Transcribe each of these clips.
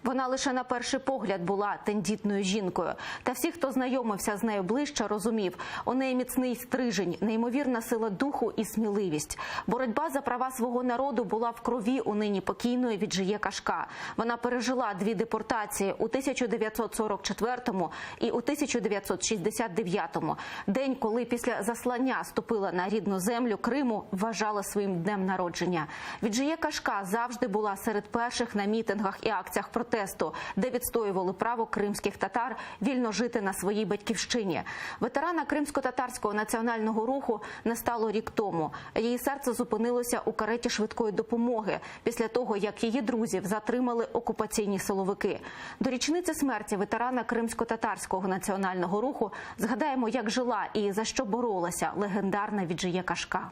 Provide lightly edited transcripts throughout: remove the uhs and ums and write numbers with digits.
Вона лише на перший погляд була тендітною жінкою. Та всі, хто знайомився з нею ближче, розумів, у неї міцний стрижень, неймовірна сила духу і сміливість. Боротьба за права свого народу була в крові у нині покійної Віджиє Кашка. Вона пережила 2 депортації у 1944 і у 1969. День, коли після заслання ступила на рідну землю Криму, вважала своїм днем народження. Віджиє Кашка завжди була серед перших на мітингах і акціях протесту, де відстоювали право кримських татар вільно жити на своїй батьківщині. Ветерана кримсько-татарського національного руху не стало рік тому. Її серце зупинилося у кареті швидкої допомоги після того, як її друзів затримали окупаційні силовики. До річниці смерті ветерана кримсько-татарського національного руху згадаємо, як жила і за що боролася легендарна Віджиє Кашка.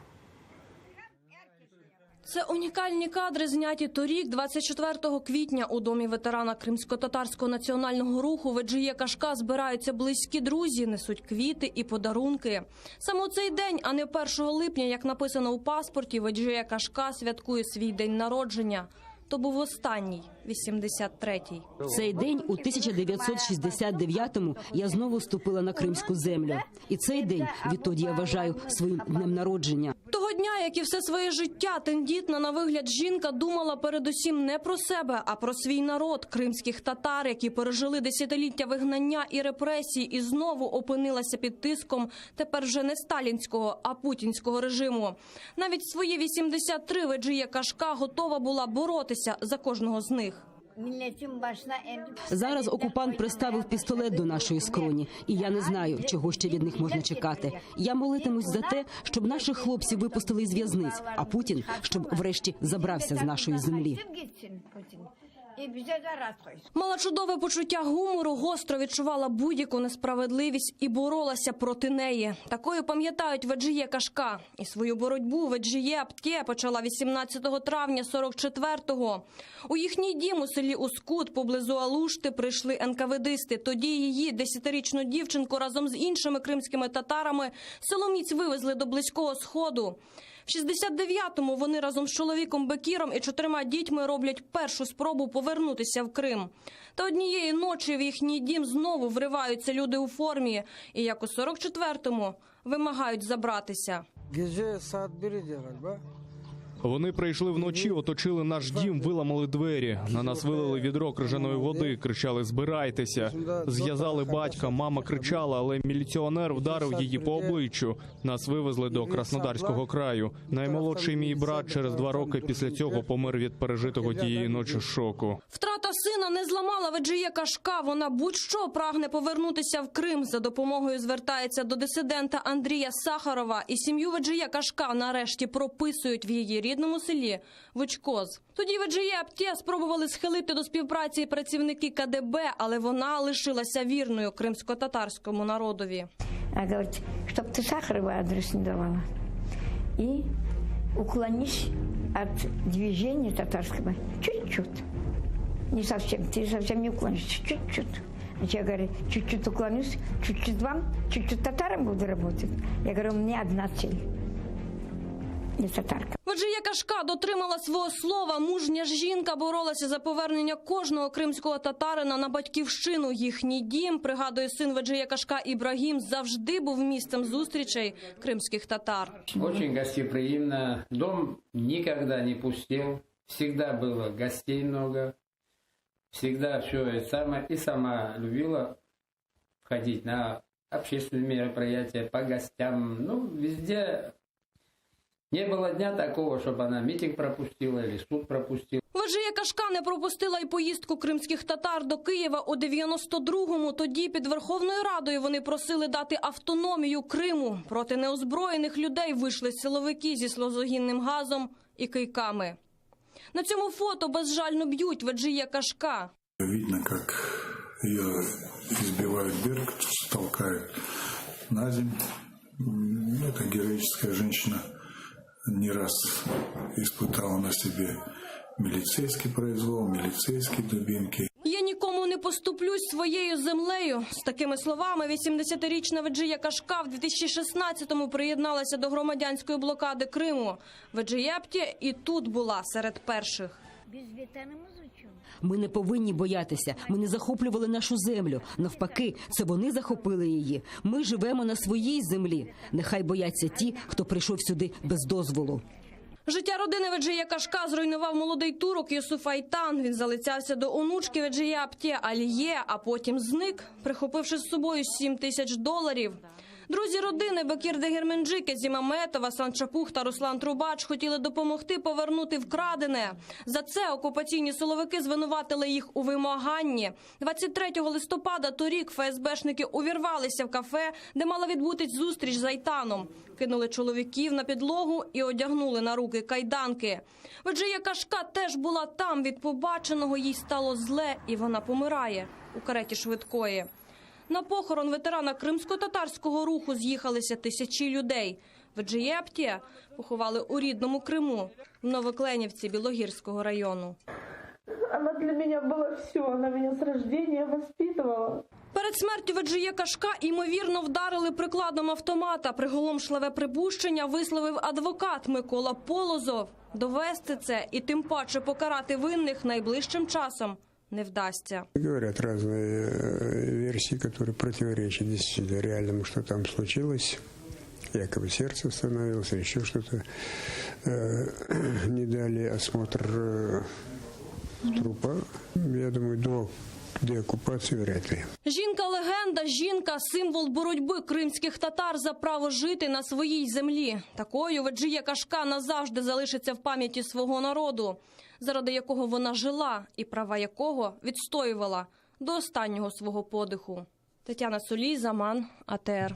Це унікальні кадри, зняті торік, 24 квітня, у домі ветерана кримсько-татарського національного руху Віджиє Кашка збираються близькі друзі, несуть квіти і подарунки. Саме у цей день, а не 1 липня, як написано у паспорті, Віджиє Кашка святкує свій день народження. То був останній, 83-й. В цей день, у 1969-му, я знову ступила на кримську землю. І цей день відтоді я вважаю своїм днем народження. Того дня, як і все своє життя, тендітна на вигляд жінка думала передусім не про себе, а про свій народ, кримських татар, які пережили десятиліття вигнання і репресій і знову опинилася під тиском тепер вже не сталінського, а путінського режиму. Навіть в свої 83 Віджиє Кашка готова була боротися за кожного з них. Зараз окупант приставив пістолет до нашої скроні, і я не знаю, чого ще від них можна чекати. Я молитимусь за те, щоб наших хлопців випустили із в'язниць, а Путін, щоб врешті забрався з нашої землі. Мала чудове почуття гумору, гостро відчувала будь-яку несправедливість і боролася проти неї. Такою пам'ятають Віджиє Кашка. І свою боротьбу Віджиє Апте почала 18 травня 44-го. У їхній дім у селі Ускут поблизу Алушти прийшли НКВДисти. Тоді її, 10-річну дівчинку, разом з іншими кримськими татарами силоміць вивезли до Близького Сходу. В 69-му вони разом з чоловіком Бекіром і 4 дітьми роблять першу спробу повернутися в Крим. Та однієї ночі в їхній дім знову вриваються люди у формі і, як у 44-му, вимагають забратися. Вони прийшли вночі, оточили наш дім, виламали двері. На нас вилили відро крижаної води, кричали «збирайтеся». Зв'язали батька, мама кричала, але міліціонер вдарив її по обличчю. Нас вивезли до Краснодарського краю. Наймолодший мій брат через 2 роки після цього помер від пережитого тієї ночі шоку. Втрата сина не зламала Віджиє Кашка. Вона будь-що прагне повернутися в Крим. За допомогою звертається до дисидента Андрія Сахарова. І сім'ю Віджиє Кашка нарешті прописують в її рідному селі Вичкоз. Тоді Віджиє Апте спробували схилити до співпраці працівники КДБ, але вона лишилася вірною кримсько-татарському народові. Вона говорить, щоб ти Сахарова адрес не давала. І уклонись від движення татарського чуть-чуть. Не совсем, ты совсем не уклонишься, чуть-чуть. Я говорю, чуть-чуть уклонюсь, чуть-чуть вам, чуть-чуть татарам буду работать. Я говорю, у меня одна цель. Не татарка. Віджиє Кашка дотримала свого слова. Мужня жінка боролася за повернення кожного кримського татарина на батьківщину. Їхній дім, пригадує син Віджиє Кашка Ібрагім, завжди був місцем зустрічей кримських татар. Очень гостеприимно. Дом никогда не пустел. Всегда было гостей много. Всегда все это самое. И сама любила ходить на общественные мероприятия, по гостям. Ну, везде не было дня такого, чтобы она митинг пропустила или суд пропустила. Віджиє Кашка не пропустила й поїздку кримських татар до Києва у 92-му. Тоді під Верховною Радою вони просили дати автономію Криму. Проти неозброєних людей вийшли силовики зі сльозогінним газом і кийками. На цьому фото безжально б'ють Віджиє Кашка. Видно, как ее избивают беркутовцы, толкают на землю. Эта героическая женщина не раз испытала на себе міліцейський произвол, міліцейські дубинки. Я нікому не поступлюсь своєю землею. З такими словами 80-річна Віджиє Кашка в 2016-му приєдналася до громадянської блокади Криму. Віджиє Апте і тут була серед перших. Ми не повинні боятися. Ми не захоплювали нашу землю. Навпаки, це вони захопили її. Ми живемо на своїй землі. Нехай бояться ті, хто прийшов сюди без дозволу. Життя родини Веджия Кашка зруйнував молодий турок Юсуф Айтан. Він залицявся до онучки Веджия Апте Аліє, а потім зник, прихопивши з собою $7,000. Друзі родини Бекір Дегерменджики, Зімаметов, Асан Чапух та Руслан Трубач хотіли допомогти повернути вкрадене. За це окупаційні силовики звинуватили їх у вимаганні. 23 листопада торік ФСБшники увірвалися в кафе, де мала відбутись зустріч з Айтаном. Кинули чоловіків на підлогу і одягнули на руки кайданки. Веджия Кашка теж була там. Від побаченого їй стало зле, і вона помирає у кареті швидкої. На похорон ветерана кримсько-татарського руху з'їхалися тисячі людей. Веджия Апте поховали у рідному Криму, в Новокленівці Білогірського району. Она для меня была все, она меня с рождения воспитывала. Перед смертю Веджия Кашка, ймовірно, вдарили прикладом автомата. Приголомшливе припущення висловив адвокат Микола Полозов. Довести це і тим паче покарати винних найближчим часом не вдасться. Говорят разные версии, которые противоречат действительно реальному, что там случилось. Якобы сердце остановилось, или еще что-то. Не дали осмотр трупа. Я думаю, до деокупації вряд ли. Жінка-легенда, жінка – символ боротьби кримських татар за право жити на своїй землі. Такою Веджия Кашка назавжди залишиться в пам'яті свого народу, заради якого вона жила і права якого відстоювала до останнього свого подиху. Тетяна Солій, Заман, АТР.